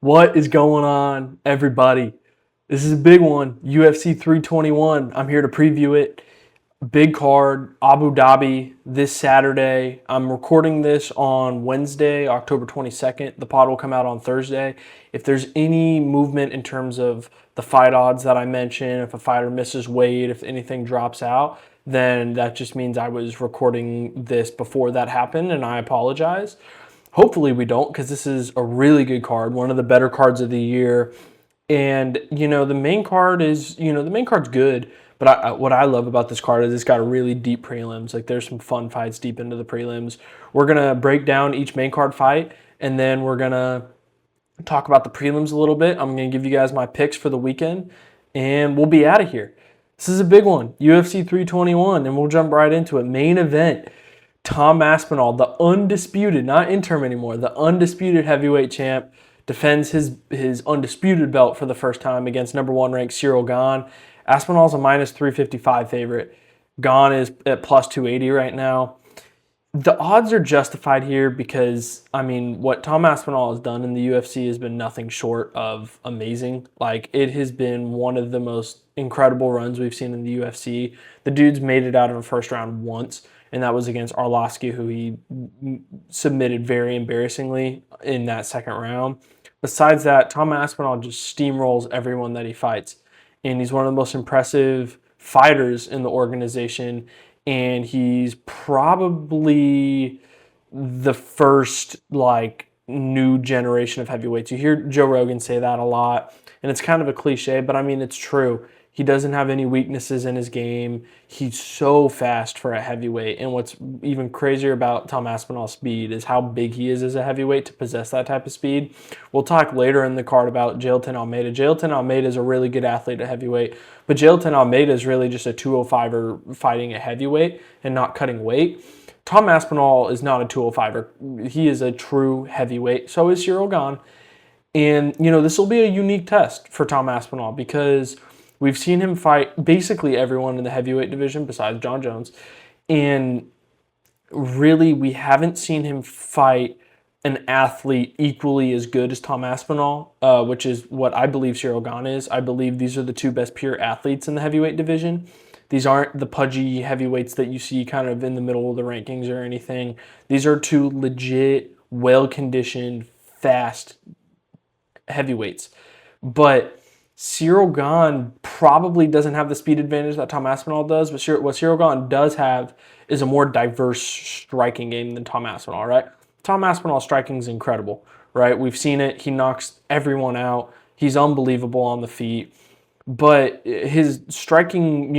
What is going on, everybody? This is a big one, UFC 321. I'm here to preview it. Big card, Abu Dhabi this Saturday. I'm recording this on Wednesday, October 22nd. The pod will come out on Thursday. If there's any movement in terms of the fight odds that I mentioned, if a fighter misses weight, if anything drops out, then that just means I was recording this before that happened, and I apologize. Hopefully we don't, because this is a really good card, one of the better cards of the year. And the main card is, the main card's good, but what I love about this card is it's got a really deep prelims. Like, there's some fun fights deep into the prelims. We're gonna break down each main card fight, and then we're gonna talk about the prelims a little bit. I'm gonna give you guys my picks for the weekend, and we'll be out of here. This is a big one, UFC 321, and we'll jump right into it. Main event. Tom Aspinall, the undisputed, not interim anymore, the undisputed heavyweight champ, defends his undisputed belt for the first time against number one ranked Cyril Gane. Aspinall's a minus 355 favorite. Gane is at plus 280 right now. The odds are justified here because, what Tom Aspinall has done in the UFC has been nothing short of amazing. Like, it has been one of the most incredible runs we've seen in the UFC. The dude's made it out of the first round once, and that was against Arlovsky, who he submitted very embarrassingly in that second round. Besides that, Tom Aspinall just steamrolls everyone that he fights, and he's one of the most impressive fighters in the organization, and he's probably the first, new generation of heavyweights. You hear Joe Rogan say that a lot, and it's kind of a cliche, but it's true. He doesn't have any weaknesses in his game. He's so fast for a heavyweight. And what's even crazier about Tom Aspinall's speed is how big he is as a heavyweight to possess that type of speed. We'll talk later in the card about Jailton Almeida. Jailton Almeida is a really good athlete at heavyweight, but Jailton Almeida is really just a 205er fighting at heavyweight and not cutting weight. Tom Aspinall is not a 205er. He is a true heavyweight. So is Cyril Gane. And, this will be a unique test for Tom Aspinall because we've seen him fight basically everyone in the heavyweight division besides John Jones. And really, we haven't seen him fight an athlete equally as good as Tom Aspinall, which is what I believe Cyril Gane is. I believe these are the two best pure athletes in the heavyweight division. These aren't the pudgy heavyweights that you see kind of in the middle of the rankings or anything. These are two legit, well-conditioned, fast heavyweights. But Cyril Gane probably doesn't have the speed advantage that Tom Aspinall does, but what Cyril Gane does have is a more diverse striking game than Tom Aspinall, right? Tom Aspinall's striking is incredible, right? We've seen it. He knocks everyone out. He's unbelievable on the feet. But his striking,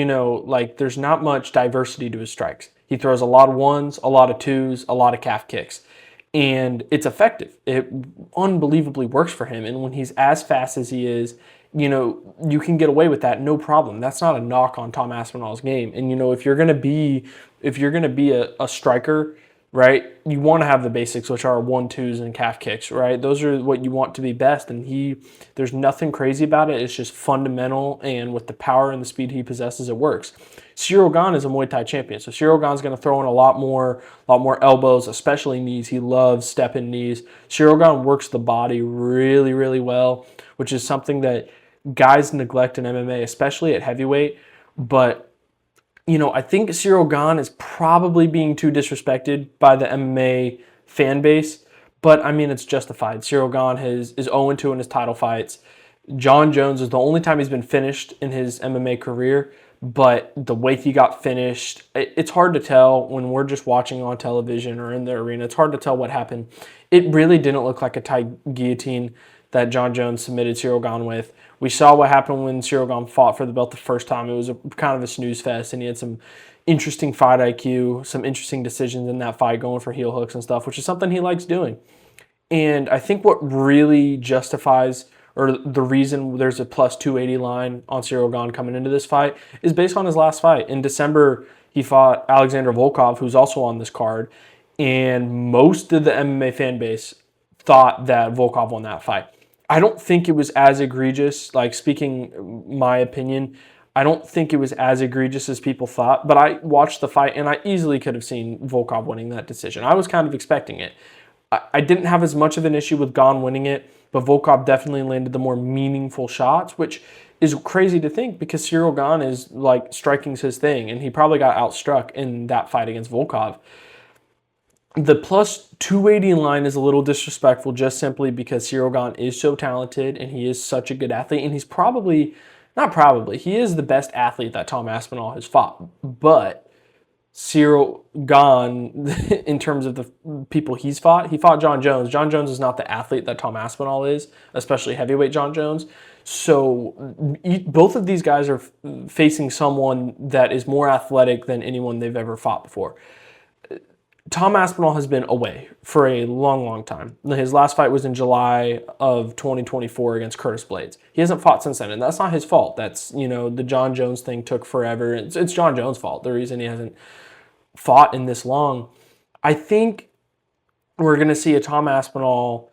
there's not much diversity to his strikes. He throws a lot of ones, a lot of twos, a lot of calf kicks. And it's effective. It unbelievably works for him. And when he's as fast as he is, you can get away with that, no problem. That's not a knock on Tom Aspinall's game. And if you're gonna be a striker, right, you want to have the basics, which are 1-2s and calf kicks, right? Those are what you want to be best. And there's nothing crazy about it. It's just fundamental, and with the power and the speed he possesses, it works. Cyril Gane is a Muay Thai champion, so Cyril Gane's going to throw in a lot more elbows, especially knees. He loves step-in knees. Cyril Gane works the body really, really well, which is something that guys neglect in MMA, especially at heavyweight. But I think Cyril Gane is probably being too disrespected by the MMA fan base, but it's justified. Cyril Gane is 0-2 in his title fights. John Jones is the only time he's been finished in his MMA career, but the way he got finished, it's hard to tell when we're just watching on television or in the arena. It's hard to tell what happened. It really didn't look like a tight guillotine that John Jones submitted Cyril Gane with. We saw what happened when Cyril Gane fought for the belt the first time. It was kind of a snooze fest, and he had some interesting fight IQ, some interesting decisions in that fight, going for heel hooks and stuff, which is something he likes doing. And I think what really justifies, or the reason there's a plus 280 line on Cyril Gane coming into this fight, is based on his last fight. In December, he fought Alexander Volkov, who's also on this card, and most of the MMA fan base thought that Volkov won that fight. I don't think it was as egregious, speaking my opinion, I don't think it was as egregious as people thought, but I watched the fight and I easily could have seen Volkov winning that decision. I was kind of expecting it. I didn't have as much of an issue with Gane winning it but Volkov definitely landed the more meaningful shots, which is crazy to think because Cyril Gane is like striking's his thing, and he probably got outstruck in that fight against Volkov. The plus 280 line is a little disrespectful just simply because Cyril Gane is so talented and he is such a good athlete, and he's he is the best athlete that Tom Aspinall has fought. But Cyril Gane, in terms of the people he fought John Jones. John Jones is not the athlete that Tom Aspinall is, especially heavyweight John Jones. So both of these guys are facing someone that is more athletic than anyone they've ever fought before. Tom Aspinall has been away for a long, long time. His last fight was in July of 2024 against Curtis Blades. He hasn't fought since then, and that's not his fault. That's, the John Jones thing took forever. It's John Jones' fault, the reason he hasn't fought in this long. I think we're going to see a Tom Aspinall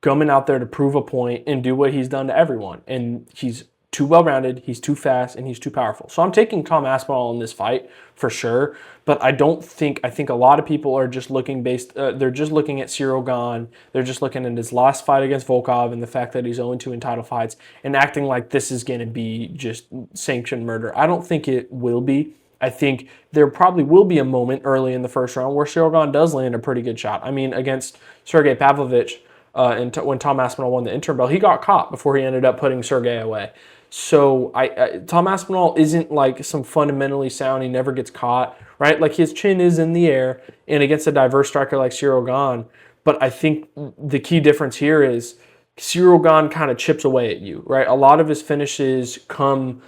coming out there to prove a point and do what he's done to everyone. And he's too well-rounded, he's too fast, and he's too powerful. So I'm taking Tom Aspinall in this fight for sure, but I think a lot of people are just they're just looking at Cyril Gane, they're just looking at his last fight against Volkov and the fact that he's 0-2 in title fights and acting like this is going to be just sanctioned murder. I don't think it will be. I think there probably will be a moment early in the first round where Cyril Gane does land a pretty good shot. I mean, against Sergey Pavlovich, when Tom Aspinall won the interim belt, he got caught before he ended up putting Sergey away. So Tom Aspinall isn't like some fundamentally sound, he never gets caught, right? Like his chin is in the air and against a diverse striker like Cyril Gane. But I think the key difference here is Cyril Gane kind of chips away at you, right? A lot of his finishes come,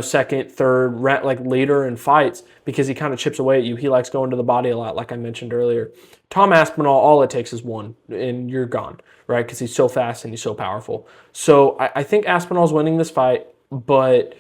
second, third, like later in fights because he kind of chips away at you. He likes going to the body a lot, like I mentioned earlier. Tom Aspinall, all it takes is one and you're gone, right? Because he's so fast and he's so powerful. So I think Aspinall's winning this fight, but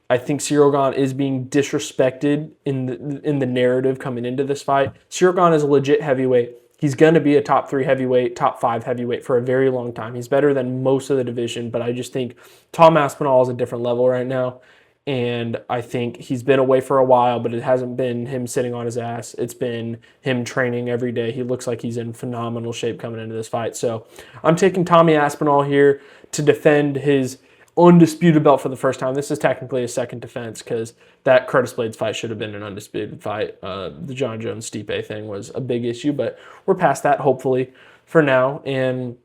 I think Cyril Gane is being disrespected in the narrative coming into this fight. Cyril Gane is a legit heavyweight. He's going to be a top 3 heavyweight, top 5 heavyweight for a very long time. He's better than most of the division, but I just think Tom Aspinall is a different level right now. And I think he's been away for a while, but it hasn't been him sitting on his ass. It's been him training every day. He looks like he's in phenomenal shape coming into this fight. So I'm taking Tommy Aspinall here to defend his undisputed belt for the first time. This is technically a second defense because that Curtis Blades fight should have been an undisputed fight. The John Jones-Stipe thing was a big issue, but we're past that, hopefully, for now. And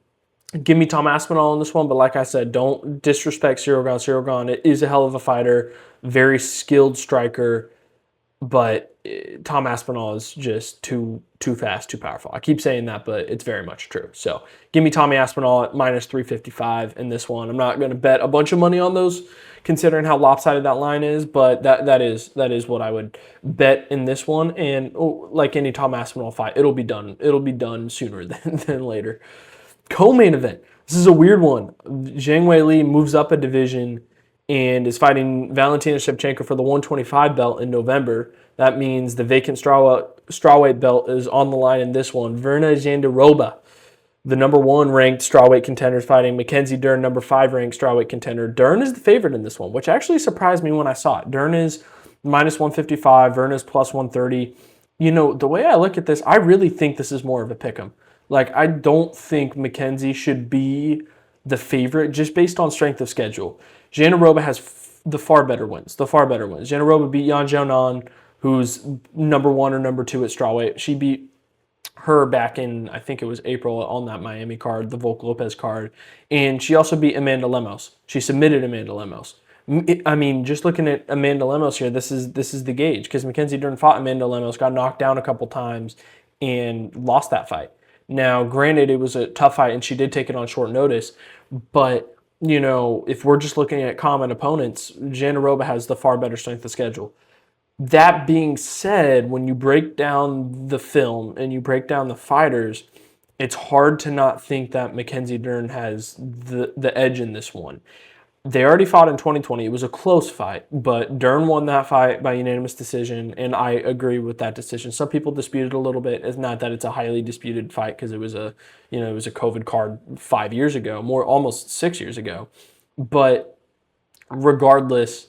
give me Tom Aspinall in this one, but like I said, don't disrespect Cyril Gane. Cyril Gane is a hell of a fighter, very skilled striker, but Tom Aspinall is just too fast, too powerful. I keep saying that, but it's very much true. So give me Tommy Aspinall at minus 355 in this one. I'm not going to bet a bunch of money on those considering how lopsided that line is, but that is what I wowould bet in this one. And like any Tom Aspinall fight, it'll be done. It'll be done sooner than later. Co-main event. This is a weird one. Zhang Weili moves up a division and is fighting Valentina Shevchenko for the 125 belt in November. That means the vacant strawweight belt is on the line in this one. Virna Jandiroba, the number 1 ranked strawweight contender, is fighting Mackenzie Dern, number 5 ranked strawweight contender. Dern is the favorite in this one, which actually surprised me when I saw it. Dern is minus 155, Virna is plus 130. The way I look at this, I really think this is more of a pick'em. Like, I don't think Mackenzie should be the favorite just based on strength of schedule. Jandiroba has the far better wins. Jandiroba beat Yan Xiaonan, who's number 1 or number 2 at strawweight. She beat her back in, I think it was April, on that Miami card, the Volk Lopez card. And she also beat Amanda Lemos. She submitted Amanda Lemos. I mean, just looking at Amanda Lemos here, this is the gauge, because Mackenzie Dern fought Amanda Lemos, got knocked down a couple times, and lost that fight. Now, granted, it was a tough fight, and she did take it on short notice, but, if we're just looking at common opponents, Jandiroba has the far better strength of schedule. That being said, when you break down the film and you break down the fighters, it's hard to not think that Mackenzie Dern has the edge in this one. They already fought in 2020. It was a close fight, but Dern won that fight by unanimous decision, and I agree with that decision. Some people disputed a little bit. It's not that it's a highly disputed fight because it was a COVID card 5 years ago, almost 6 years ago. But regardless,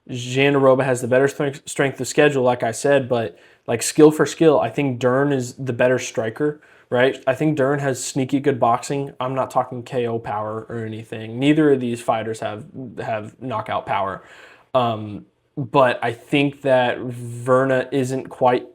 Jandiroba has the better strength of schedule, like I said, but like skill for skill, I think Dern is the better striker. right? I think Dern has sneaky good boxing. I'm not talking KO power or anything. Neither of these fighters have knockout power. But I think that Verna isn't quite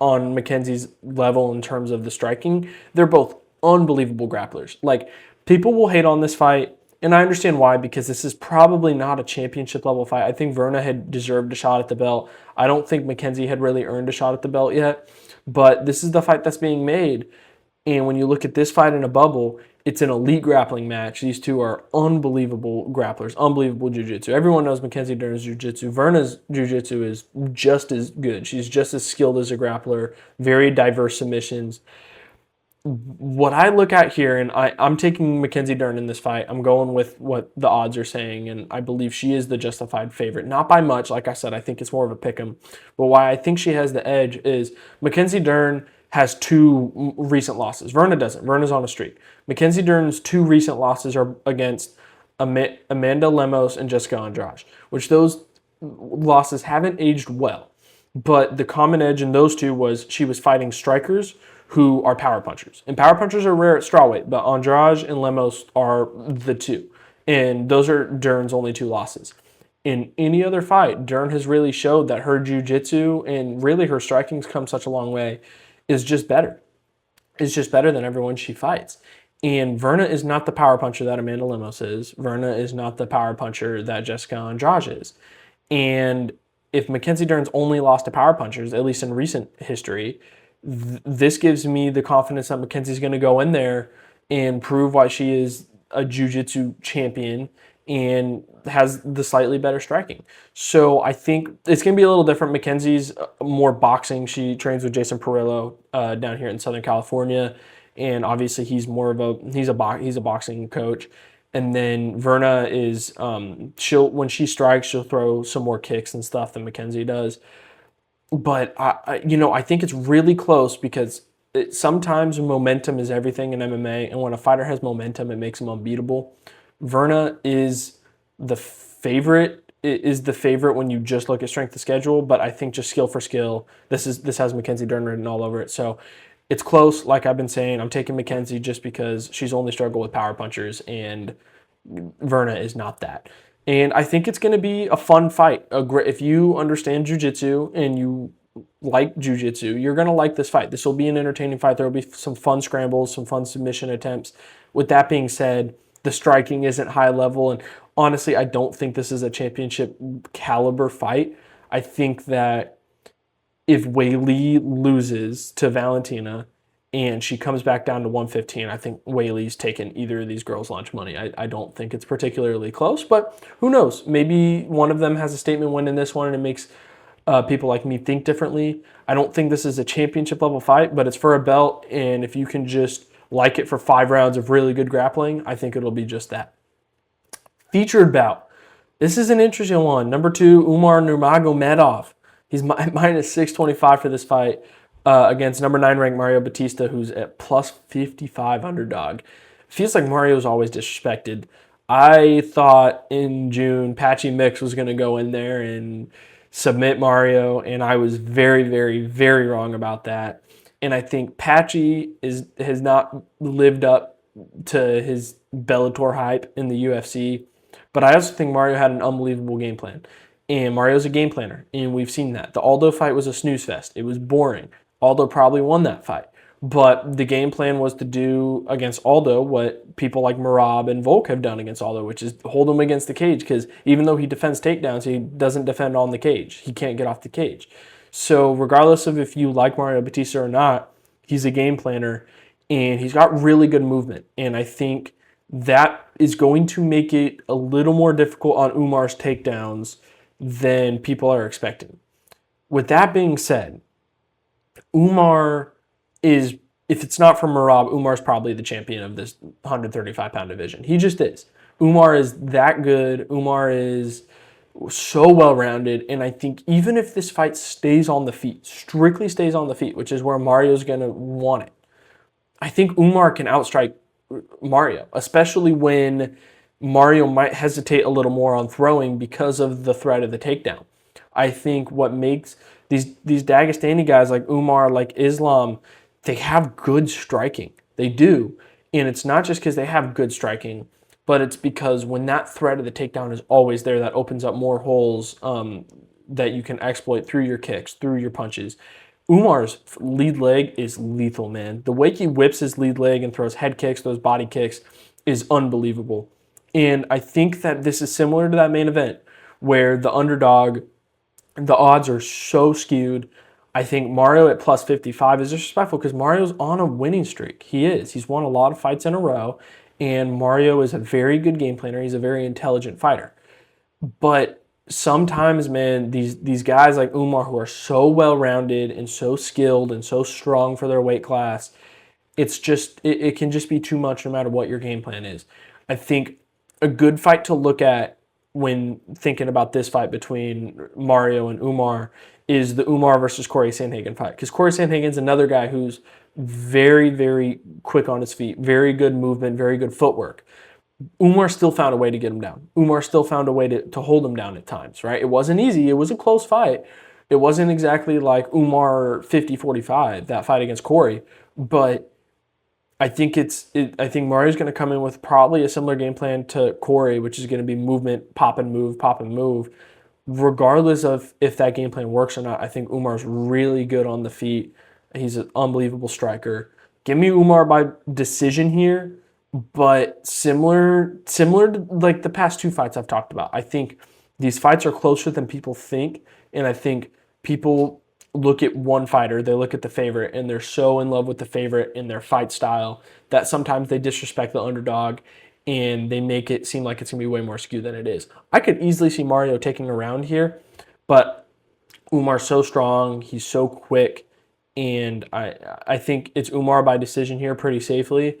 on Mackenzie's level in terms of the striking. They're both unbelievable grapplers. Like, people will hate on this fight, and I understand why, because this is probably not a championship level fight. I think Verna had deserved a shot at the belt. I don't think Mackenzie had really earned a shot at the belt yet, but this is the fight that's being made. And when you look at this fight in a bubble, it's an elite grappling match. These two are unbelievable grapplers, unbelievable jiu-jitsu. Everyone knows Mackenzie Dern's jiu-jitsu. Verna's jiu-jitsu is just as good. She's just as skilled as a grappler, very diverse submissions. What I look at here, and I'm taking Mackenzie Dern in this fight. I'm going with what the odds are saying, and I believe she is the justified favorite. Not by much. Like I said, I think it's more of a pick'em. But why I think she has the edge is Mackenzie Dern has 2 recent losses. Verna doesn't. Verna's on a streak. Mackenzie Dern's 2 recent losses are against Amanda Lemos and Jessica Andrade, which those losses haven't aged well. But the common edge in those 2 was she was fighting strikers who are power punchers. And power punchers are rare at strawweight, but Andrade and Lemos are the 2. And those are Dern's only 2 losses. In any other fight, Dern has really showed that her jiu-jitsu and really her striking's come such a long way is just better. It's just better than everyone she fights. And Verna is not the power puncher that Amanda Lemos is. Verna is not the power puncher that Jessica Andrade is. And if Mackenzie Dern's only lost to power punchers, at least in recent history, this gives me the confidence that Mackenzie's going to go in there and prove why she is a jiu-jitsu champion and has the slightly better striking. So I think it's going to be a little different. Mackenzie's more boxing. She trains with Jason Perillo down here in Southern California, and obviously he's more of a boxing coach. And then Verna is when she strikes, she'll throw some more kicks and stuff than Mackenzie does. But I think it's really close because sometimes momentum is everything in MMA, and when a fighter has momentum, it makes him unbeatable. Verna is the favorite when you just look at strength of schedule, but I think just skill for skill, this has Mackenzie Dern written all over it. So it's close, like I've been saying. I'm taking Mackenzie just because she's only struggled with power punchers, and Verna is not that. And I think it's going to be a fun fight. If you understand jiu-jitsu and you like jiu-jitsu, you're going to like this fight. This will be an entertaining fight. There will be some fun scrambles, some fun submission attempts. With that being said, the striking isn't high level, and honestly, I don't think this is a championship caliber fight. I think that if Weili loses to Valentina and she comes back down to 115, I think Weili's taking either of these girls' lunch money. I don't think it's particularly close, but who knows? Maybe one of them has a statement win in this one and it makes people like me think differently. I don't think this is a championship level fight, but it's for a belt, and if you can just like it for 5 rounds of really good grappling, I think it'll be just that. Featured bout. This is an interesting one. Number 2, Umar Nurmagomedov. He's minus 625 for this fight against number 9 ranked Mario Bautista, who's at plus 55 underdog. Feels like Mario's always disrespected. I thought in June Patchy Mix was going to go in there and submit Mario, and I was very, very, very wrong about that. And I think Patchy has not lived up to his Bellator hype in the UFC. But I also think Mario had an unbelievable game plan. And Mario's a game planner, and we've seen that. The Aldo fight was a snooze fest. It was boring. Aldo probably won that fight. But the game plan was to do against Aldo what people like Merab and Volk have done against Aldo, which is hold him against the cage, because even though he defends takedowns, he doesn't defend on the cage. He can't get off the cage. So regardless of if you like Mario Bautista or not, he's a game planner, and he's got really good movement. And I think that is going to make it a little more difficult on Umar's takedowns than people are expecting. With that being said, Umar is, if it's not for Merab, Umar's probably the champion of this 135-pound division. He just is. Umar is that good. Umar is so well-rounded, and I think even if this fight stays on the feet, strictly stays on the feet, which is where Mario's going to want it, I think Umar can outstrike Mario, especially when Mario might hesitate a little more on throwing because of the threat of the takedown. I think what makes these Dagestani guys like Umar, like Islam, they have good striking. They do. And it's not just because they have good striking, but it's because when that threat of the takedown is always there, that opens up more holes that you can exploit through your kicks, through your punches. Umar's lead leg is lethal, man. The way he whips his lead leg and throws head kicks, those body kicks, is unbelievable. And I think that this is similar to that main event where the underdog, the odds are so skewed. I think Mario at plus 55 is disrespectful because Mario's on a winning streak. He is. He's won a lot of fights in a row, and Mario is a very good game planner. He's a very intelligent fighter. But sometimes, man, these guys like Umar who are so well-rounded and so skilled and so strong for their weight class, it can just be too much no matter what your game plan is. I think a good fight to look at when thinking about this fight between Mario and Umar is the Umar versus Corey Sandhagen fight. Because Corey Sandhagen's another guy who's very, very quick on his feet, very good movement, very good footwork. Umar still found a way to get him down. Umar still found a way to hold him down at times, right? It wasn't easy. It was a close fight. It wasn't exactly like Umar 50-45, that fight against Corey. But I think Mario's going to come in with probably a similar game plan to Corey, which is going to be movement, pop and move. Regardless of if that game plan works or not, I think Umar's really good on the feet. He's an unbelievable striker. Give me Umar by decision here, but similar to like the past two fights I've talked about. I think these fights are closer than people think, and I think people look at one fighter, they look at the favorite, and they're so in love with the favorite and their fight style that sometimes they disrespect the underdog and they make it seem like it's going to be way more skewed than it is. I could easily see Mario taking a round here, but Umar's so strong, he's so quick, and I think it's Umar by decision here pretty safely.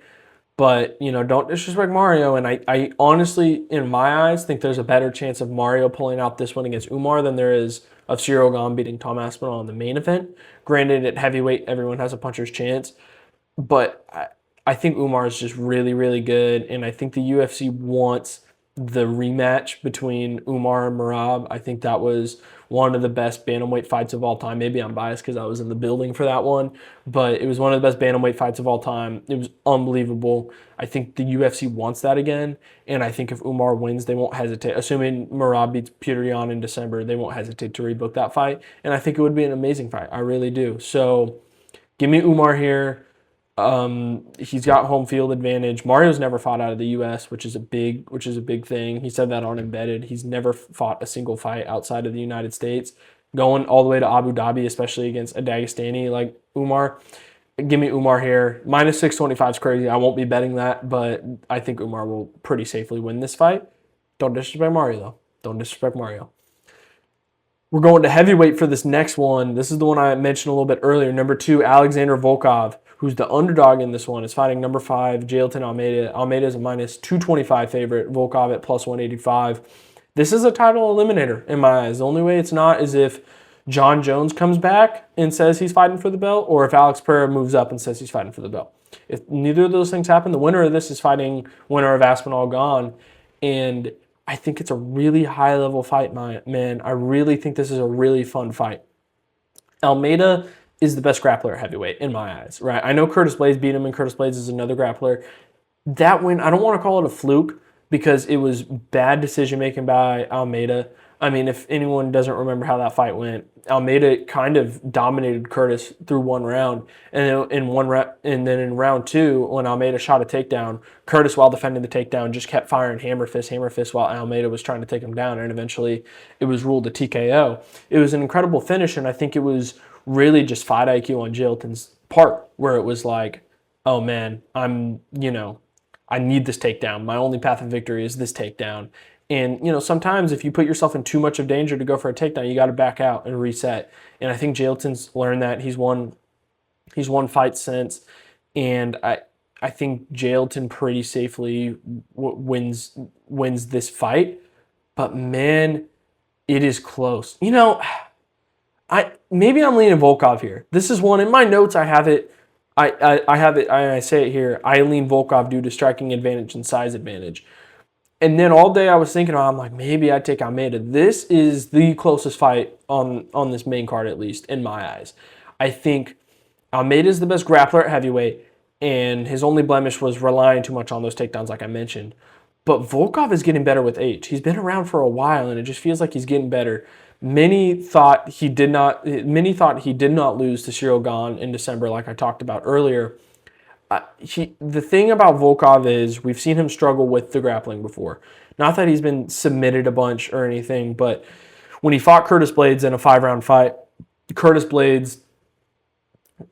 But, don't disrespect Mario, and I honestly, in my eyes, think there's a better chance of Mario pulling out this one against Umar than there is of Ciryl Gane beating Tom Aspinall in the main event. Granted, at heavyweight, everyone has a puncher's chance, but I think Umar is just really, really good, and I think the UFC wants the rematch between Umar and Merab. I think that was one of the best bantamweight fights of all time. Maybe I'm biased because I was in the building for that one, but it was one of the best bantamweight fights of all time. It was unbelievable. I think the UFC wants that again, and I think if Umar wins, they won't hesitate. Assuming Merab beats Petr Yan in December, they won't hesitate to rebook that fight, and I think it would be an amazing fight. I really do. So give me Umar here. He's got home field advantage. Mario's never fought out of the U.S., which is a big thing. He said that on Embedded. He's never fought a single fight outside of the United States. Going all the way to Abu Dhabi, especially against a Dagestani like Umar. Give me Umar here. Minus 625 is crazy. I won't be betting that, but I think Umar will pretty safely win this fight. Don't disrespect Mario, though. Don't disrespect Mario. We're going to heavyweight for this next one. This is the one I mentioned a little bit earlier. Number 2, Alexander Volkov, who's the underdog in this one, is fighting number 5, Jailton Almeida. Almeida is a minus 225 favorite. Volkov at plus 185. This is a title eliminator in my eyes. The only way it's not is if John Jones comes back and says he's fighting for the belt, or if Alex Pereira moves up and says he's fighting for the belt. If neither of those things happen, the winner of this is fighting winner of Aspinall Gane. And I think it's a really high-level fight, man. I really think this is a really fun fight. Almeida is the best grappler at heavyweight in my eyes, right? I know Curtis Blaydes beat him, and Curtis Blaydes is another grappler. That win, I don't want to call it a fluke because it was bad decision-making by Almeida. I mean, if anyone doesn't remember how that fight went, Almeida kind of dominated Curtis through one round, and then in round 2, when Almeida shot a takedown, Curtis, while defending the takedown, just kept firing hammer fist while Almeida was trying to take him down, and eventually it was ruled a TKO. It was an incredible finish, and I think it was really just fight IQ on Jailton's part, where it was like, oh man, I need this takedown. My only path of victory is this takedown. And, sometimes if you put yourself in too much of danger to go for a takedown, you got to back out and reset. And I think Jailton's learned that. He's won fights since. And I think Jailton pretty safely wins this fight. But, man, it is close. Maybe I'm leaning Volkov here. This is one, in my notes I have it. I have it, I say it here. I lean Volkov due to striking advantage and size advantage. And then all day I was thinking, I'm like, maybe I'd take Almeida. This is the closest fight on this main card, at least, in my eyes. I think Almeida's the best grappler at heavyweight, and his only blemish was relying too much on those takedowns, like I mentioned. But Volkov is getting better with age. He's been around for a while, and it just feels like he's getting better. Many thought he did not lose to Cyril Gane in December, like I talked about earlier. The thing about Volkov is we've seen him struggle with the grappling before. Not that he's been submitted a bunch or anything, but when he fought Curtis Blades in a 5-round fight, Curtis Blades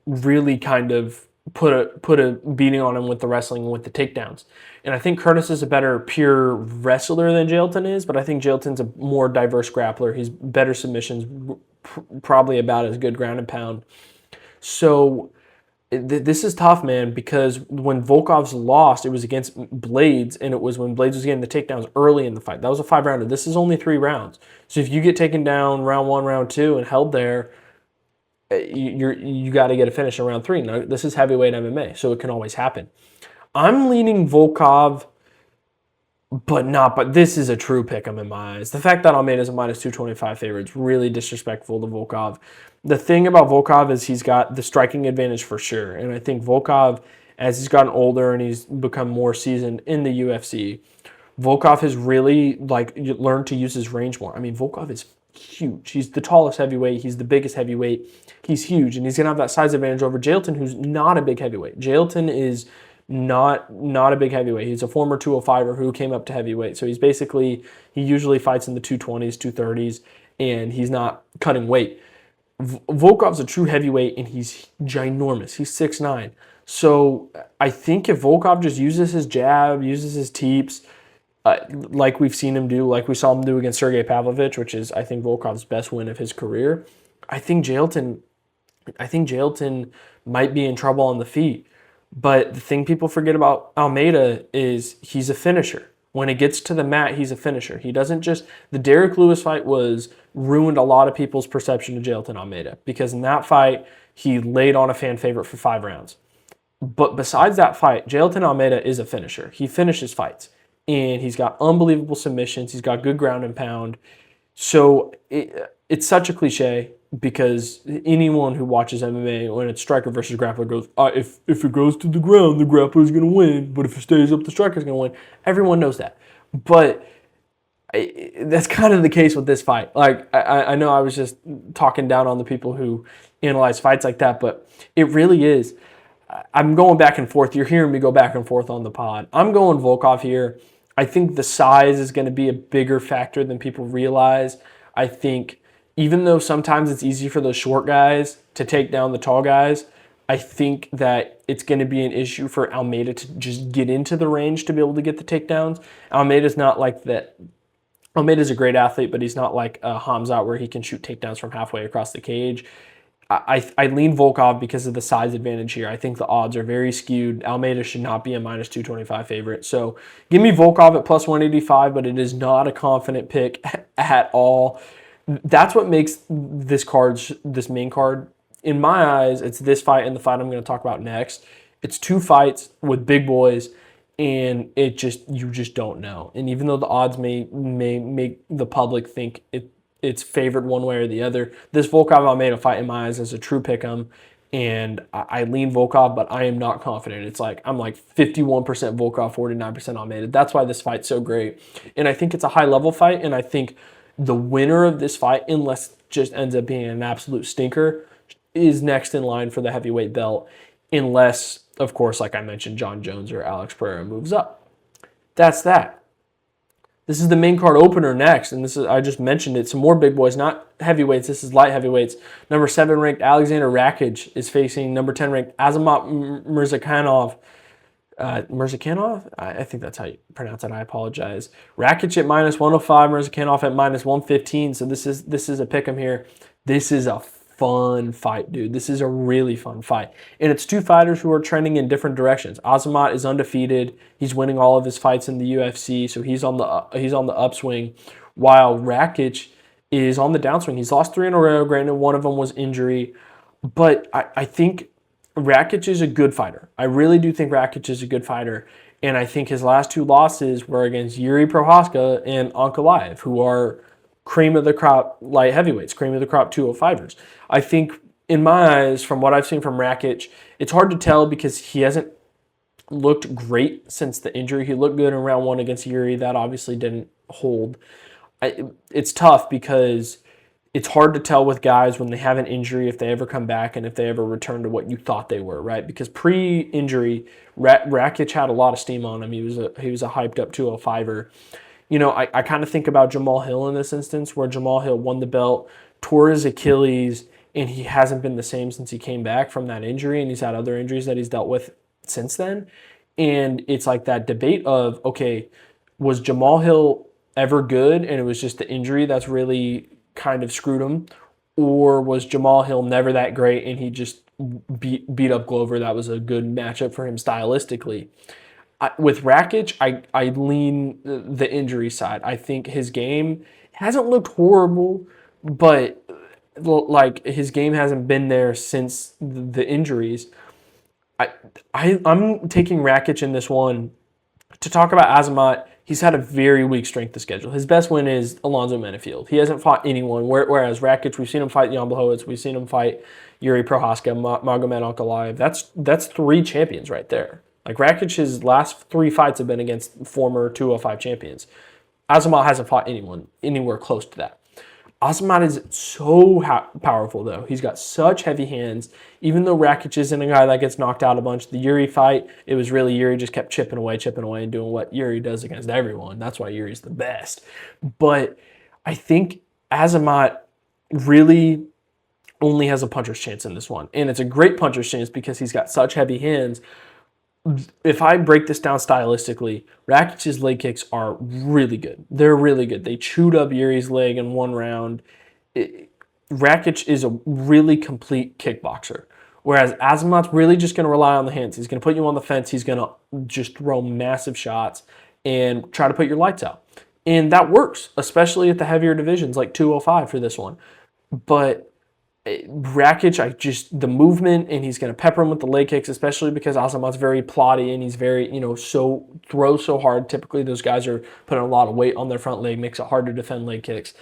really kind of put a beating on him with the wrestling and with the takedowns. And I think Curtis is a better pure wrestler than Jailton is, but I think Jailton's a more diverse grappler. He's better submissions, probably about as good ground and pound. So this is tough, man, because when Volkov's lost, it was against Blades, and it was when Blades was getting the takedowns early in the fight. That was a 5-rounder. This is only 3 rounds. So if you get taken down round 1, round 2, and held there, you got to get a finish in round 3. Now, this is heavyweight MMA, so it can always happen. I'm leaning Volkov, but this is a true pick 'em in my eyes. The fact that Almeida is a minus 225 favorite is really disrespectful to Volkov. The thing about Volkov is he's got the striking advantage for sure, and I think Volkov, as he's gotten older and he's become more seasoned in the UFC, Volkov has really learned to use his range more. I mean, Volkov is huge. He's the tallest heavyweight. He's the biggest heavyweight. He's huge, and he's going to have that size advantage over Jailton, who's not a big heavyweight. Jailton is not a big heavyweight. He's a former 205er who came up to heavyweight. So he usually fights in the 220s, 230s, and he's not cutting weight. Volkov's a true heavyweight, and he's ginormous. He's 6'9". So I think if Volkov just uses his jab, uses his teeps, like we've seen him do, like we saw him do against Sergey Pavlovich, which is, I think, Volkov's best win of his career, I think Jailton might be in trouble on the feet. But the thing people forget about Almeida is he's a finisher. When it gets to the mat, he's a finisher. He doesn't just... The Derek Lewis fight ruined a lot of people's perception of Jailton Almeida, because in that fight, he laid on a fan favorite for 5 rounds. But besides that fight, Jailton Almeida is a finisher. He finishes fights, and he's got unbelievable submissions. He's got good ground and pound. So it's such a cliche, because anyone who watches MMA, when it's striker versus grappler, goes, if it goes to the ground, the grappler's going to win. But if it stays up, the striker's going to win. Everyone knows that. But that's kind of the case with this fight. Like, I know I was just talking down on the people who analyze fights like that, but it really is. I'm going back and forth. You're hearing me go back and forth on the pod. I'm going Volkov here. I think the size is going to be a bigger factor than people realize. I think even though sometimes it's easy for those short guys to take down the tall guys, I think that it's going to be an issue for Almeida to just get into the range to be able to get the takedowns. Almeida's not like that. Almeida's a great athlete, but he's not like Hamzat where he can shoot takedowns from halfway across the cage. I lean Volkov because of the size advantage here. I think the odds are very skewed. Almeida should not be a minus 225 favorite. So give me Volkov at plus 185, but it is not a confident pick at all. That's what makes this main card, in my eyes, it's this fight and the fight I'm going to talk about next. It's 2 fights with big boys, and you just don't know. And even though the odds may make the public think it's favored one way or the other, this Volkov Almeida fight in my eyes is a true pick'em, and I lean Volkov, but I am not confident. It's like I'm like 51% Volkov, 49% Almeida. That's why this fight's so great, and I think it's a high level fight, and I think the winner of this fight, unless it just ends up being an absolute stinker, is next in line for the heavyweight belt, unless, of course, like I mentioned, John Jones or Alex Pereira moves up. That's that. This is the main card opener next, and I just mentioned it. Some more big boys, not heavyweights. This is light heavyweights. Number 7 ranked Alexander Rakić is facing number 10 ranked Azamat Murzakanov. Murzakanov? I think that's how you pronounce it. I apologize. Rakić at minus 105, Murzakanov at minus 115. So this is a pick'em here. This is a fun fight, dude. This is a really fun fight. And it's 2 fighters who are trending in different directions. Azamat is undefeated. He's winning all of his fights in the UFC, so he's on the upswing, while Rakić is on the downswing. He's lost 3 in a row. Granted, one of them was injury. But I think Rakić is a good fighter. I really do think Rakić is a good fighter. And I think his last 2 losses were against Yuri Prohaska and Ankalaev, who are cream of the crop light heavyweights, cream of the crop 205ers. I think in my eyes, from what I've seen from Rakić, it's hard to tell because he hasn't looked great since the injury. He looked good in round 1 against Yuri. That obviously didn't hold. It's tough because it's hard to tell with guys when they have an injury if they ever come back and if they ever return to what you thought they were, right? Because pre-injury, Rakić had a lot of steam on him. He was a hyped up 205er. I kind of think about Jamal Hill in this instance, where Jamal Hill won the belt, tore his Achilles, and he hasn't been the same since he came back from that injury, and he's had other injuries that he's dealt with since then. And it's like that debate of, okay, was Jamal Hill ever good and it was just the injury that's really kind of screwed him, or was Jamal Hill never that great and he just beat up Glover? That was a good matchup for him stylistically. With Rakić, I lean the injury side. I think his game hasn't looked horrible, but like his game hasn't been there since the injuries. I'm taking Rakić in this one. To talk about Azamat, he's had a very weak strength of schedule. His best win is Alonzo Menifield. He hasn't fought anyone, whereas Rakić, we've seen him fight Jan Blachowicz, we've seen him fight Yuri Prohaska, Magomed Ankalaev. That's 3 champions right there. Like, Rakic's last 3 fights have been against former 205 champions. Azamat hasn't fought anyone anywhere close to that. Azamat is so powerful, though. He's got such heavy hands. Even though Rakić isn't a guy that gets knocked out a bunch, the Yuri fight, it was really Yuri just kept chipping away, and doing what Yuri does against everyone. That's why Yuri's the best. But I think Azamat really only has a puncher's chance in this one. And it's a great puncher's chance because he's got such heavy hands. If I break this down stylistically, Rakic's leg kicks are really good. They're really good. They chewed up Yuri's leg in 1 round. Rakić is a really complete kickboxer, whereas Azamat's really just going to rely on the hands. He's going to put you on the fence. He's going to just throw massive shots and try to put your lights out. And that works, especially at the heavier divisions like 205 for this one. But Rakić, the movement, and he's going to pepper him with the leg kicks, especially because Azamat's very plotty and he's very, throws so hard. Typically, those guys are putting a lot of weight on their front leg, makes it hard to defend leg kicks.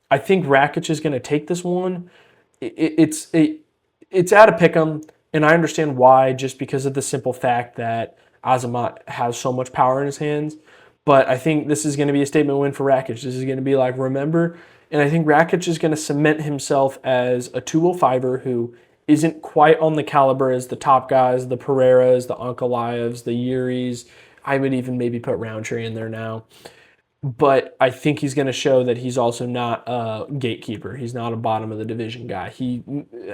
I think Rakić is going to take this one. It's at a pick'em, and I understand why, just because of the simple fact that Azamat has so much power in his hands. But I think this is going to be a statement win for Rakić. This is going to be like, remember. And I think Rakić is going to cement himself as a 205er who isn't quite on the caliber as the top guys, the Pereiras, the Ankalaevs, the Yuris. I would even maybe put Roundtree in there now. But I think he's going to show that he's also not a gatekeeper. He's not a bottom of the division guy.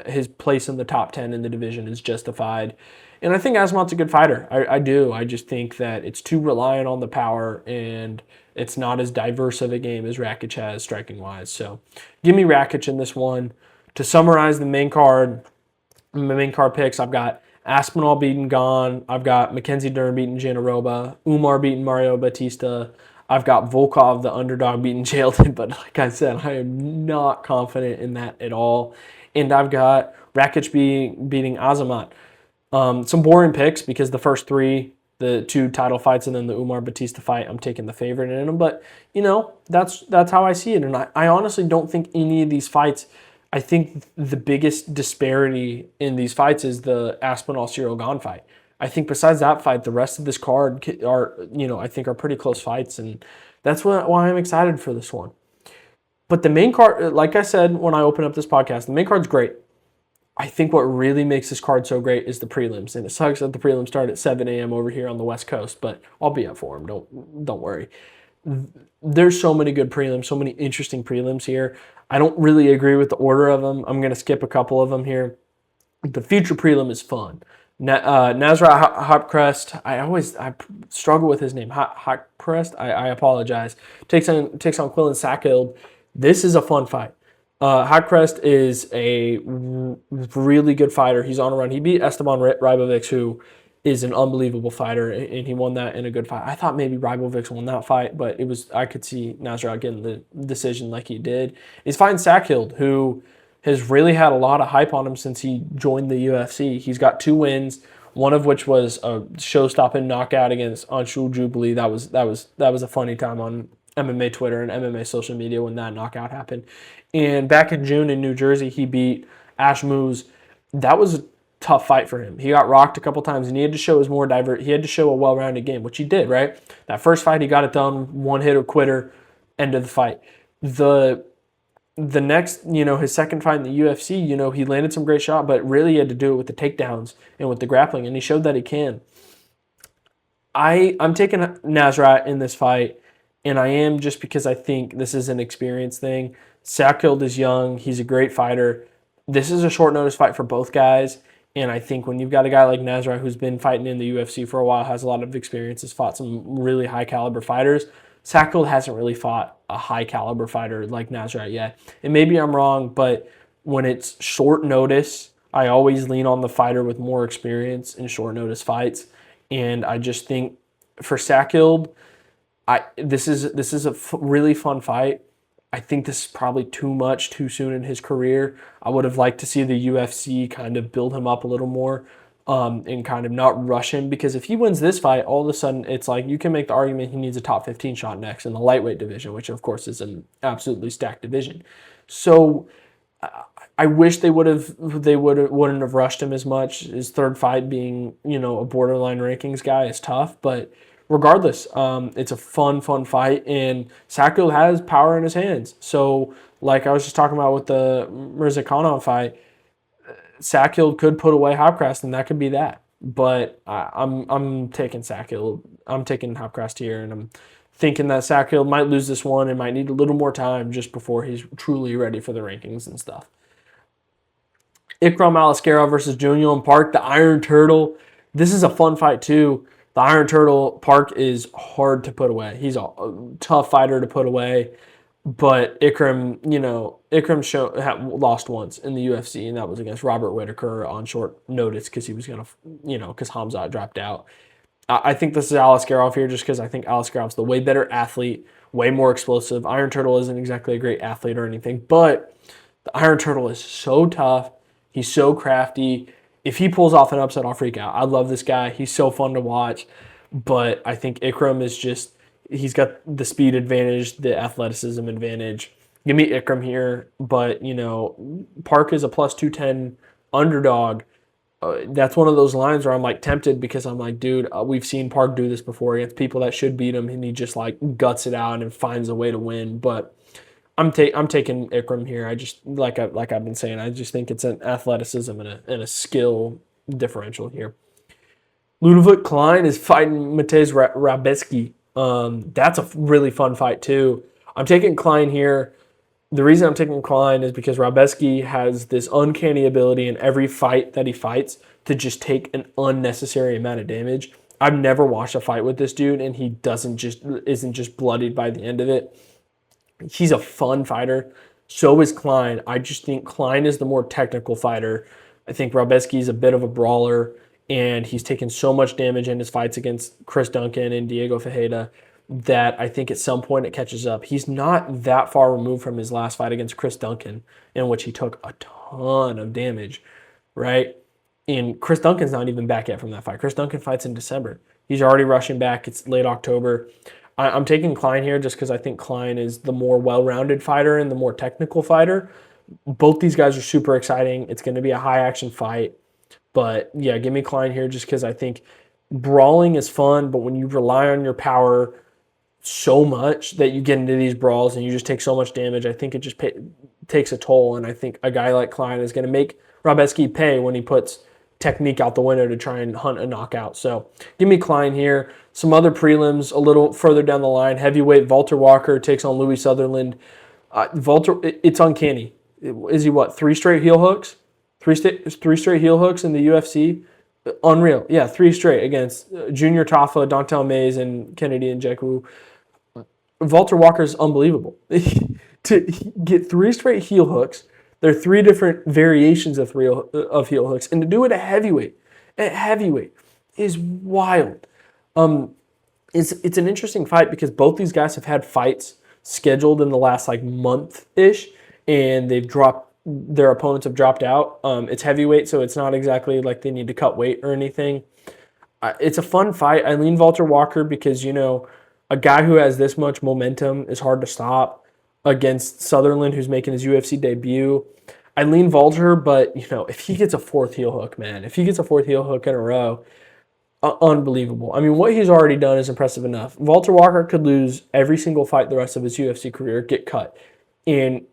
His place in the top 10 in the division is justified. And I think Azamat's a good fighter. I do. I just think that it's too reliant on the power, and it's not as diverse of a game as Rakić has striking-wise. So give me Rakić in this one. To summarize the main card picks, I've got Aspinall beating Gane. I've got Mackenzie Dern beating Jandiroba. Umar beating Mario Bautista. I've got Volkov, the underdog, beating Jailton. But like I said, I am not confident in that at all. And I've got Rakić beating Azamat. Some boring picks because the first 3, the 2 title fights and then the Umar Bautista fight, I'm taking the favorite in them. But, that's how I see it. And I honestly don't think any of these fights, I think the biggest disparity in these fights is the Aspinall-Cyril Gane fight. I think besides that fight, the rest of this card I think are pretty close fights. And that's why I'm excited for this one. But the main card, like I said when I opened up this podcast, the main card's great. I think what really makes this card so great is the prelims, and it sucks that the prelims start at 7 a.m. over here on the West Coast, but I'll be up for them. Don't worry. There's so many good prelims, so many interesting prelims here. I don't really agree with the order of them. I'm going to skip a couple of them here. The future prelim is fun. Nasrat Haqparast, I struggle with his name. Haqparast, I apologize. Takes on Quillan Sackhild. This is a fun fight. Haqparast is a really good fighter. He's on a run. He beat Esteban Ribovics, who is an unbelievable fighter, and he won that in a good fight. I thought maybe Ribovics won that fight, but I could see Nasrat getting the decision like he did. He's fighting Sackhild, who has really had a lot of hype on him since he joined the UFC. He's got 2 wins, one of which was a show-stopping knockout against Anshul Jubilee. That was a funny time on MMA Twitter and MMA social media when that knockout happened. And back in June in New Jersey, he beat Ash Moose, that was a tough fight for him. He got rocked a couple times, and he had to show he had to show a well-rounded game, which he did, right? That first fight, he got it done, one hit or quitter, end of the fight. The next, his second fight in the UFC, he landed some great shot, but really he had to do it with the takedowns and with the grappling, and he showed that he can. I'm taking Nasrat in this fight, and I am just because I think this is an experience thing. Sackhild is young. He's a great fighter. This is a short notice fight for both guys, and I think when you've got a guy like Nasrat who's been fighting in the UFC for a while, has a lot of experience, has fought some really high-caliber fighters, Sackhild hasn't really fought a high-caliber fighter like Nasrat yet. And maybe I'm wrong, but when it's short notice, I always lean on the fighter with more experience in short notice fights. And I just think for Sackhild, this is a really fun fight. I think this is probably too soon in his career. I would have liked to see the UFC kind of build him up a little more and kind of not rush him, because if he wins this fight, all of a sudden it's like you can make the argument he needs a top 15 shot next in the lightweight division, which of course is an absolutely stacked division. So I wish wouldn't have rushed him as much. His third fight being, a borderline rankings guy is tough, but regardless, it's a fun fight, and Sackhill has power in his hands. So, like I was just talking about with the Murzakanov fight, Sackhill could put away Hopcrast, and that could be that. But I'm taking Sackhill. I'm taking Hopcrast here, and I'm thinking that Sackhill might lose this one and might need a little more time just before he's truly ready for the rankings and stuff. Ikram Aliskerov versus Julian Park, the Iron Turtle. This is a fun fight too. The Iron Turtle, Park, is hard to put away. He's a tough fighter to put away. But Ikram, lost once in the UFC, and that was against Robert Whitaker on short notice because he was going to, because Hamzat dropped out. I think this is Aliskerov here just because I think Aliskerov's the way better athlete, way more explosive. Iron Turtle isn't exactly a great athlete or anything, but the Iron Turtle is so tough. He's so crafty. If he pulls off an upset, I'll freak out. I love this guy. He's so fun to watch. But I think Ikram is just, he's got the speed advantage, the athleticism advantage. Give me Ikram here. But, Park is a plus 210 underdog. That's one of those lines where I'm like tempted because I'm like, dude, we've seen Park do this before against people that should beat him, and he just like guts it out and finds a way to win. But I'm taking Ikram here. I just like I've been saying, I just think it's an athleticism and a skill differential here. Ludovic Klein is fighting Matej Rabetzky. That's a really fun fight too. I'm taking Klein here. The reason I'm taking Klein is because Rabetzky has this uncanny ability in every fight that he fights to just take an unnecessary amount of damage. I've never watched a fight with this dude, and he isn't just bloodied by the end of it. He's a fun fighter. So is Klein. I just think Klein is the more technical fighter. I think Rabetzky is a bit of a brawler, and he's taken so much damage in his fights against Chris Duncan and Diego Ferreira that I think at some point it catches up. He's not that far removed from his last fight against Chris Duncan, in which he took a ton of damage, right? And Chris Duncan's not even back yet from that fight. Chris Duncan fights in December. He's already rushing back. It's late October. I'm taking Klein here just because I think Klein is the more well-rounded fighter and the more technical fighter. Both these guys are super exciting. It's going to be a high-action fight. But, yeah, give me Klein here just because I think brawling is fun, but when you rely on your power so much that you get into these brawls and you just take so much damage, I think it just takes a toll. And I think a guy like Klein is going to make Rabetzky pay when he puts technique out the window to try and hunt a knockout. So give me Klein here. Some other prelims a little further down the line. Heavyweight Walter Walker takes on Louis Sutherland. It's uncanny. Is he what? 3 straight heel hooks? Three straight heel hooks in the UFC? Unreal. Yeah, 3 straight against Junior Tafa, Dontel Mays, and Kennedy Njeku. Walter Walker is unbelievable. To get 3 straight heel hooks, there are 3 different variations of heel hooks, and to do it at heavyweight is wild. It's an interesting fight because both these guys have had fights scheduled in the last month-ish, and their opponents have dropped out. It's heavyweight, so it's not exactly like they need to cut weight or anything. It's a fun fight. I lean Walter Walker because, a guy who has this much momentum is hard to stop against Sutherland, who's making his UFC debut. I lean Vulture, but, if he gets a fourth heel hook, man, if he gets a fourth heel hook in a row, unbelievable. I mean, what he's already done is impressive enough. Walter Walker could lose every single fight the rest of his UFC career, get cut, and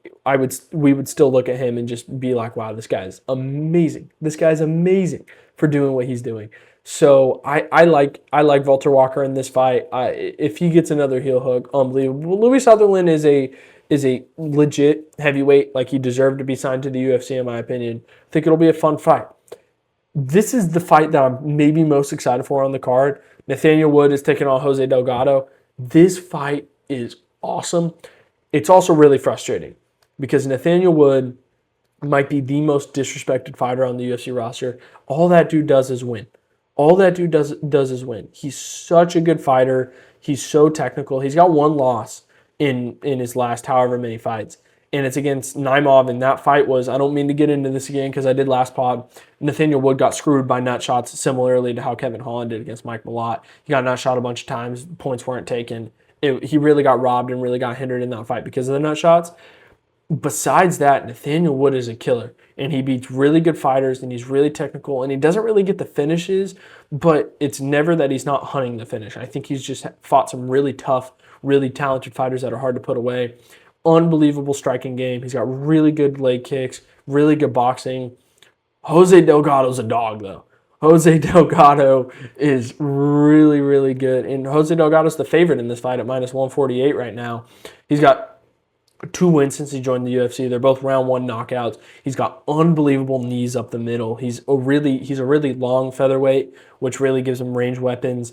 we would still look at him and just be like, wow, this guy's amazing. This guy's amazing for doing what he's doing. So I like Walter Walker in this fight. If he gets another heel hook, unbelievable. Louis Sutherland is a legit heavyweight. Like, he deserved to be signed to the UFC, in my opinion. I think it'll be a fun fight. This is the fight that I'm maybe most excited for on the card. Nathaniel Wood is taking on Jose Delgado. This fight is awesome. It's also really frustrating because Nathaniel Wood might be the most disrespected fighter on the UFC roster. All that dude does is win. All that dude does is win. He's such a good fighter. He's so technical. He's got one loss in his last however many fights, and it's against Naimov, and that fight was, I don't mean to get into this again because I did last pod, Nathaniel Wood got screwed by nut shots similarly to how Kevin Holland did against Mike Malott. He got nut shot a bunch of times. Points weren't taken. He really got robbed and really got hindered in that fight because of the nut shots. Besides that, Nathaniel Wood is a killer, and he beats really good fighters, and he's really technical, and he doesn't really get the finishes, but it's never that he's not hunting the finish. I think he's just fought some really tough, really talented fighters that are hard to put away. Unbelievable striking game. He's got really good leg kicks, really good boxing. Jose Delgado's a dog, though. Jose Delgado is really, really good. And Jose Delgado's the favorite in this fight at minus 148 right now. He's got 2 wins since he joined the UFC. They're both round 1 knockouts. He's got unbelievable knees up the middle. He's a really long featherweight, which really gives him range weapons.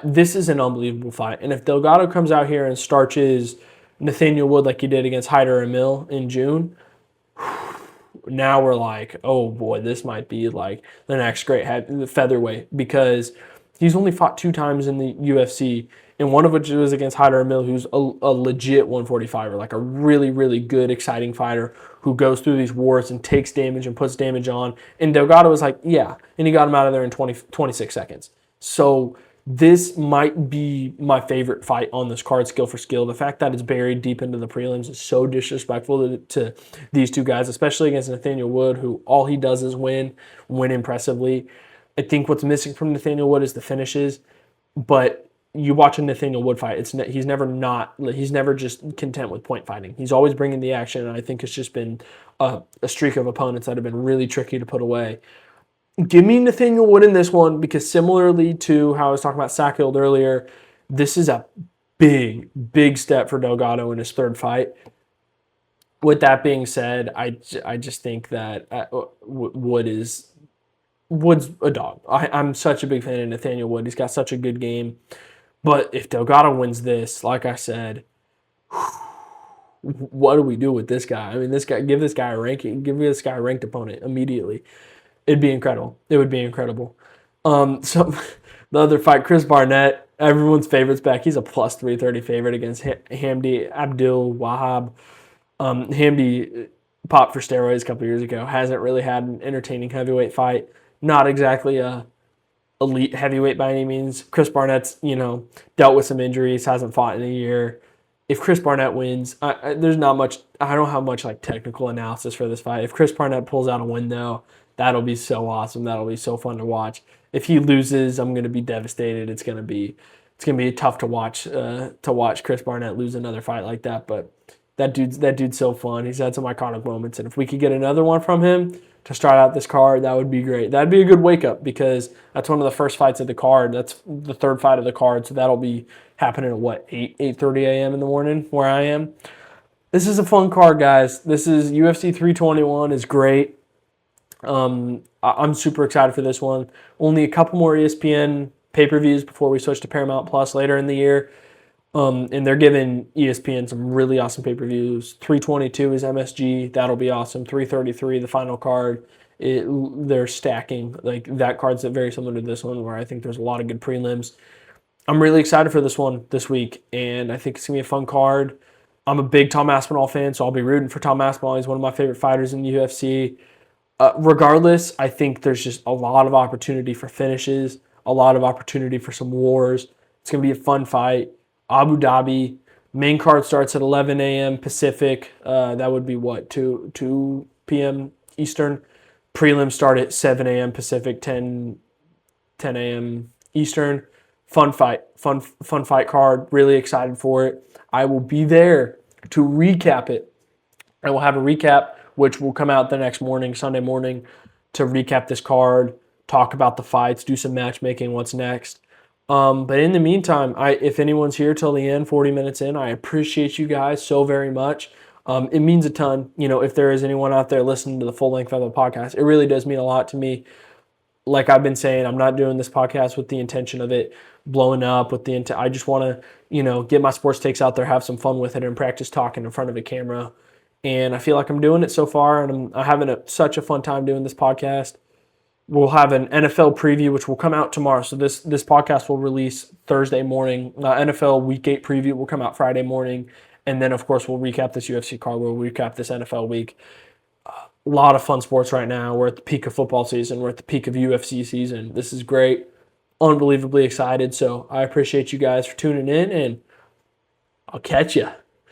This is an unbelievable fight. And if Delgado comes out here and starches Nathaniel Wood like he did against Hyder Emil in June, now we're like, oh boy, this might be like the next great featherweight, because he's only fought 2 times in the UFC, and one of which was against Hyder Emil, who's a legit 145er, like a really, really good, exciting fighter who goes through these wars and takes damage and puts damage on. And Delgado was like, yeah, and he got him out of there in 26 seconds. So this might be my favorite fight on this card, skill for skill. The fact that it's buried deep into the prelims is so disrespectful to these two guys, especially against Nathaniel Wood, who all he does is win impressively. I think what's missing from Nathaniel Wood is the finishes, but you watch a Nathaniel Wood fight, he's never just content with point fighting. He's always bringing the action, and I think it's just been a streak of opponents that have been really tricky to put away. Give me Nathaniel Wood in this one, because similarly to how I was talking about Sackfield earlier, this is a big, big step for Delgado in his 3rd fight. With that being said, I just think that Wood's a dog. I'm such a big fan of Nathaniel Wood. He's got such a good game. But if Delgado wins this, like I said, what do we do with this guy? I mean, give this guy a ranking. Give this guy a ranked opponent immediately. It'd be incredible. It would be incredible. So the other fight, Chris Barnett, everyone's favorite's back. He's a plus 330 favorite against Hamdi Abdul Wahab. Hamdi popped for steroids a couple years ago. Hasn't really had an entertaining heavyweight fight. Not exactly a elite heavyweight by any means. Chris Barnett's, dealt with some injuries, hasn't fought in a year. If Chris Barnett wins, there's not much. I don't have much technical analysis for this fight. If Chris Barnett pulls out a win, though, that'll be so awesome. That'll be so fun to watch. If he loses, I'm going to be devastated. It's going to be tough to watch Chris Barnett lose another fight like that. But that dude's so fun. He's had some iconic moments, and if we could get another one from him to start out this card, that would be great. That'd be a good wake up, because that's one of the first fights of the card. That's the 3rd fight of the card, so that'll be happening at 8:30 a.m. in the morning where I am. This is a fun card, guys. This is UFC 321 is great. I'm super excited for this one. Only a couple more ESPN pay-per-views before we switch to Paramount Plus later in the year. And they're giving ESPN some really awesome pay-per-views. 322 is MSG. That'll be awesome. 333, the final card. They're stacking. That card's very similar to this one, where I think there's a lot of good prelims. I'm really excited for this one this week, and I think it's going to be a fun card. I'm a big Tom Aspinall fan, so I'll be rooting for Tom Aspinall. He's one of my favorite fighters in the UFC. Regardless, I think there's just a lot of opportunity for finishes, a lot of opportunity for some wars. It's going to be a fun fight. Abu Dhabi. Main card starts at 11 a.m. Pacific. That would be what, 2 p.m. Eastern. Prelims start at 7 a.m. Pacific, 10 a.m. Eastern. Fun fight card. Really excited for it. I will be there to recap it. I will have a recap, which will come out the next morning, Sunday morning, to recap this card, talk about the fights, do some matchmaking, what's next. But in the meantime, if anyone's here till the end, 40 minutes in, I appreciate you guys so very much. It means a ton. If there is anyone out there listening to the full length of the podcast, it really does mean a lot to me. Like I've been saying, I'm not doing this podcast with the intention of it blowing up. I just want to, get my sports takes out there, have some fun with it, and practice talking in front of a camera. And I feel like I'm doing it so far, and I'm having such a fun time doing this podcast. We'll have an NFL preview, which will come out tomorrow. So this podcast will release Thursday morning. NFL Week 8 preview will come out Friday morning. And then, of course, we'll recap this UFC card. We'll recap this NFL week. A lot of fun sports right now. We're at the peak of football season. We're at the peak of UFC season. This is great. Unbelievably excited. So I appreciate you guys for tuning in, and I'll catch you.